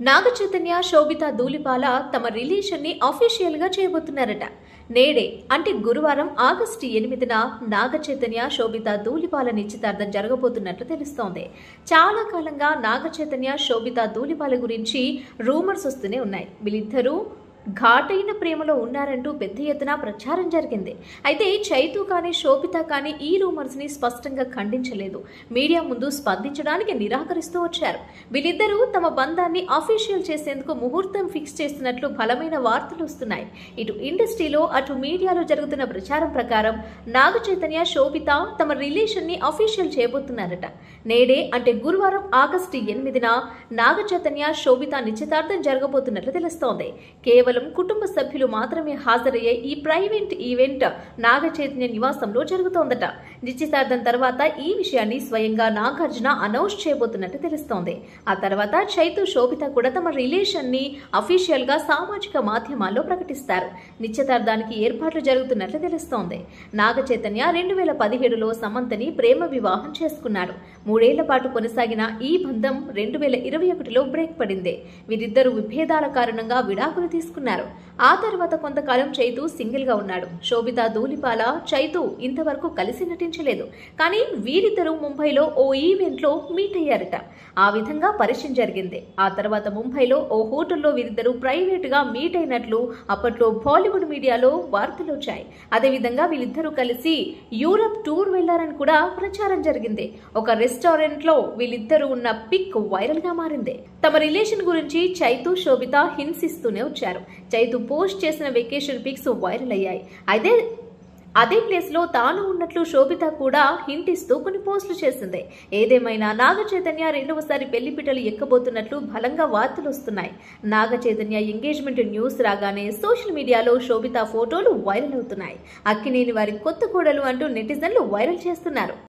నాగ చైతన్య శోభిత ధూళిపాల తమ రిలేషన్ ని అఫీషియల్ గా చేయబోతున్నారట. నేడే అంటే గురువారం ఆగస్టు 8న నాగ చైతన్య శోభిత ధూళిపాల నిశ్చితార్థం జరగబోతున్నట్లు తెలుస్తోంది. చాలా కాలంగా నాగ చైతన్య శోభిత ధూళిపాల గురించి రూమర్స్ వస్తూనే ఉన్నాయి. వీళ్ళిద్దరూ ఘాటైన ప్రేమలో ఉన్నారంటూ పెద్ద ఎత్తున ప్రచారం జరిగింది. అయితే చైతు కానీ శోభిత కానీ ఈ రూమర్స్ ని స్పష్టంగా ఖండించలేదు. మీడియా ముందు స్పందించడానికి నిరాకరిస్తూ వచ్చారు. వీళ్ళిద్దరూ తమ బంధాన్ని అఫీషియల్ చేసేందుకు ముహూర్తం ఫిక్స్ చేస్తున్నట్లు బలమైన వార్తలు వస్తున్నాయి. ఇటు ఇండస్ట్రీలో అటు మీడియాలో జరుగుతున్న ప్రచారం ప్రకారం నాగ చైతన్య శోభిత తమ రిలేషన్ ని అఫీషియల్ చేయబోతున్నారట. నేడే అంటే గురువారం ఆగస్టు 8న నాగ చైతన్య శోభిత నిశ్చితార్థం జరగబోతున్నట్లు తెలుస్తోంది. కేవలం కుటుంబ సభ్యులు మాత్రమే హాజరయ్యే ఈ ప్రైవేట్ ఈవెంట్ నాగ చైతన్య నివాసంలో జరుగుతోందట. నిశ్చితార్థం తర్వాత ఈ విషయాన్ని స్వయంగా నాగార్జున అనౌన్స్ చేయబోతున్నట్టు తెలుస్తోంది. ఆ తర్వాత చైతు శోభిత కూడా తమ రిలేషన్ ని అఫీషియల్ గా సామాజిక మాధ్యమాల్లో ప్రకటిస్తారు. నిశ్చితార్థానికి ఏర్పాట్లు జరుగుతున్నట్లు తెలుస్తోంది. నాగ చైతన్య 2017లో సమంతని ప్రేమ వివాహం చేసుకున్నారు. 3 ఏళ్ల పాటు కొనసాగిన ఈ బంధం 2021లో బ్రేక్ పడింది. వీరిద్దరూ విభేదాల కారణంగా విడాకులు తీసుకున్నారు. ఆ తర్వాత కొంతకాలం చైతు సింగిల్ గా ఉన్నాడు. శోభిత ధూళిపాల చైతు ఇంతవరకు కలిసి నటించలేదు. కానీ వీరిద్దరూ ముంబైలో ఓ ఈవెంట్ లో మీట్ అయ్యారట. ఆ విధంగా పరిచయం జరిగింది. ఆ తర్వాత ముంబైలో ఓ హోటల్లో వీరిద్దరూ ప్రైవేట్ గా మీట్ అయినట్లు అప్పట్లో బాలీవుడ్ మీడియాలో వార్తలు వచ్చాయి. అదేవిధంగా వీళ్ళిద్దరూ కలిసి యూరప్ టూర్ వెళ్లారని కూడా ప్రచారం జరిగింది. ఒక రెస్టారెంట్ లో వీళ్ళిద్దరూ ఉన్న పిక్ వైరల్ గా మారింది. తమ రిలేషన్ గురించి చైతు శోభిత హింట్స్ ఇస్తూనే వచ్చారు. చైతు పోస్ట్ చేసిన వెకేషన్ పిక్స్ వైరల్ అయ్యాయి. అదే ప్లేస్ లో తాను ఉన్నట్లు శోభిత కూడా హింట్ ఇస్తూ కొన్ని పోస్టులు చేసింది. ఏదేమైనా నాగ చైతన్య రెండవసారి పెళ్లిపీటలు ఎక్కబోతున్నట్లు బలంగా వార్తలు వస్తున్నాయి. నాగ చైతన్య ఎంగేజ్మెంట్ న్యూస్ రాగానే సోషల్ మీడియాలో శోభిత ఫోటోలు వైరల్ అవుతున్నాయి. అక్కినేని వారి కొత్త కోడలు అంటూ నెటిజన్లు వైరల్ చేస్తున్నారు.